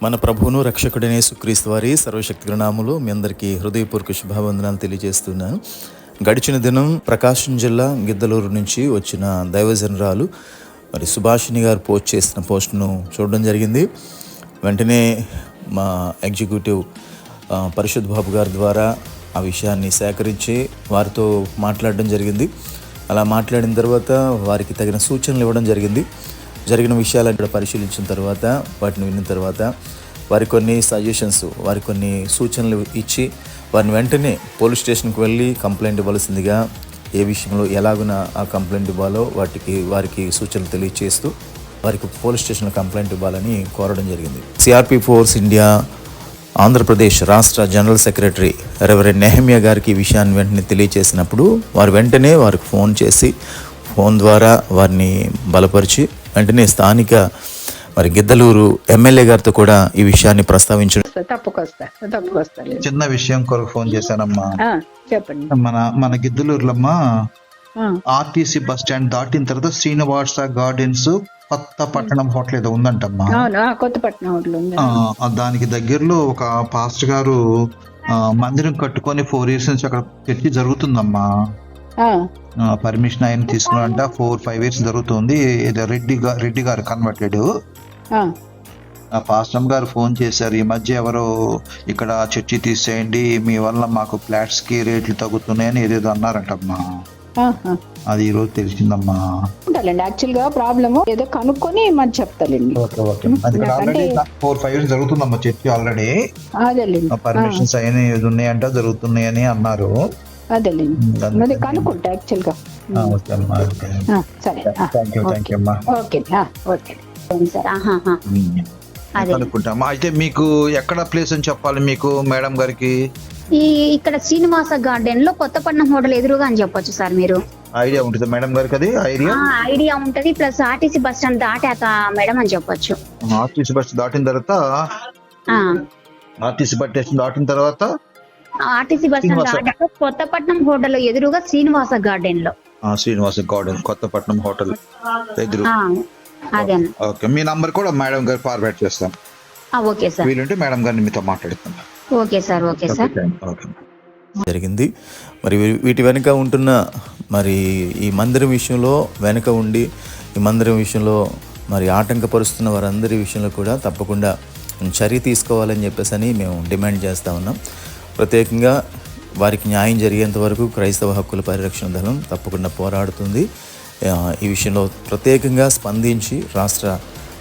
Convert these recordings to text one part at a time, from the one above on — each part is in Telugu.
మన ప్రభువును రక్షకుడైన యేసుక్రీస్తు వారి సర్వశక్తి నామములో మీ అందరికీ హృదయపూర్వక శుభావందనాలు తెలియజేస్తున్నాను. గడిచిన దినం ప్రకాశం జిల్లా గిద్దలూరు నుంచి వచ్చిన దైవజనరాలు మరి సుభాషిణి గారు పోస్ట్ చేసిన పోస్ట్ను చూడడం జరిగింది. వెంటనే మా ఎగ్జిక్యూటివ్ పరిశుద్ధ్ బాబు గారి ద్వారా ఆ విషయాన్ని సేకరించి వారితో మాట్లాడడం జరిగింది. అలా మాట్లాడిన తర్వాత వారికి తగిన సూచనలు ఇవ్వడం జరిగింది. జరిగిన విషయాలను పరిశీలించిన తర్వాత వాటిని విన్న తర్వాత వారి కొన్ని సజెషన్స్, వారి కొన్ని సూచనలు ఇచ్చి వారిని వెంటనే పోలీస్ స్టేషన్కి వెళ్ళి కంప్లైంట్ ఇవ్వాల్సిందిగా, ఏ విషయంలో ఎలాగున ఆ కంప్లైంట్ ఇవ్వాలో వారికి సూచనలు తెలియజేస్తూ వారికి పోలీస్ స్టేషన్లో కంప్లైంట్ ఇవ్వాలని కోరడం జరిగింది. సిఆర్పి ఫోర్స్ ఇండియా ఆంధ్రప్రదేశ్ రాష్ట్ర జనరల్ సెక్రటరీ రెవరెండ్ నెహమ్యా గారికి ఈ విషయాన్ని వెంటనే తెలియజేసినప్పుడు వారు వెంటనే వారికి ఫోన్ చేసి ఫోన్ ద్వారా వారిని బలపరిచి వెంటనే స్థానిక మరి గిద్దలూరు ఎమ్మెల్యే గారితో కూడా ఈ విషయాన్ని ప్రస్తావించడం. చిన్న విషయం కొరకు ఫోన్ చేశానమ్మా. చెప్పండి. మన గిద్దలూరులమ్మా ఆర్టీసీ బస్ స్టాండ్ దాటిన తర్వాత శ్రీనివాస గార్డెన్స్ కొత్తపట్నం హోటల్ ఏదో ఉందంటమ్మా. కొత్తపట్నం హోటల్ ఉంది. దానికి దగ్గరలో ఒక పాస్టర్ గారు మందిరం కట్టుకొని 4 years నుంచి అక్కడ చర్చి జరుగుతుందమ్మా. పర్మిషన్ ఆయన తీసుకున్నారంట. 4-5 years జరుగుతుంది. రెడ్డి గారు కన్వర్టెడ్. ఆ పాస్టర్ గారు ఫోన్ చేశారు, ఈ మధ్య ఎవరో ఇక్కడ చర్చి తీసేయండి, మీ వల్ల మాకు ఫ్లాట్స్ కి రేట్లు తగ్గుతున్నాయని ఏదేదో అన్నారంటమ్మా. అది ఈ రోజు తెలిసిందమ్మా. యాక్చువల్ గా ప్రాబ్లమ్ ఏదో కనుక్కొని మరి చెప్తానండి. 4-5 years జరుగుతుందమ్మా చర్చి ఆల్రెడీ. పర్మిషన్స్ అయినా ఏది ఉన్నాయంట, జరుగుతున్నాయని అన్నారు. అదేలేండి, కనుక్కుంటా యాక్చువల్ గా. సరే, కనుక్కుంటామా. అయితే మీకు ఎక్కడ ప్లేస్ అని చెప్పాలి మీకు మేడం గారికి? ఇక్కడ శ్రీనివాస గార్డెన్ లో కొత్తపట్నం హోటల్ ఎదురుగా అని చెప్పొచ్చు సార్. మీరు ఐడియా ఉంటుంది మేడం గారికి? అది ఐడియా ఉంటది. ప్లస్ ఆర్టీసీ బస్ స్టాండ్ దాటాక మేడం అని చెప్పొచ్చు. ఆర్టీసీ బస్ దాటిన తర్వాత ఆర్టీసీ బస్ స్టేషన్ దాటిన తర్వాత ఆర్టీసీ బస్ స్టాండ్ దాటాక కొత్తపట్నం హోటల్ ఎదురుగా శ్రీనివాస గార్డెన్ లో. శ్రీనివాస గార్డెన్ కొత్తపట్నం హోటల్ ఎదురు. అదే. ఓకే, మీ నంబర్ కూడా మేడం గారు ఫార్వర్డ్ చేస్తాం. Okay sir. వీలుంటే మేడం గారిని మీతో మాట్లాడుతాం. Okay sir. Okay sir. జరిగింది. మరి వీటి వెనుక ఉంటున్న మరి ఈ మందిరం విషయంలో వెనుక ఉండి ఈ మందిరం విషయంలో మరి ఆటంకపరుస్తున్న వారందరి విషయంలో కూడా తప్పకుండా చర్య తీసుకోవాలని చెప్పేసి మేము డిమాండ్ చేస్తూ ఉన్నాం. ప్రత్యేకంగా వారికి న్యాయం జరిగేంత వరకు క్రైస్తవ హక్కుల పరిరక్షణ దళం తప్పకుండా పోరాడుతుంది. ఈ విషయంలో ప్రత్యేకంగా స్పందించి రాష్ట్ర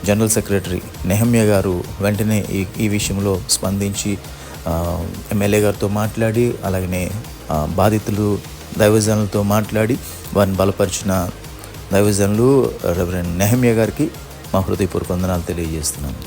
జనరల్ సెక్రటరీ నెహమ్యా గారు వెంటనే ఈ విషయంలో స్పందించి ఎమ్మెల్యే గారితో మాట్లాడి, అలాగనే బాధితులు దైవజనులతో మాట్లాడి వారిని బలపరిచిన దైవజనులు రెవరెండ్ నెహమ్యా గారికి మా హృదయపూర్వక వందనాలు తెలియజేస్తున్నాము.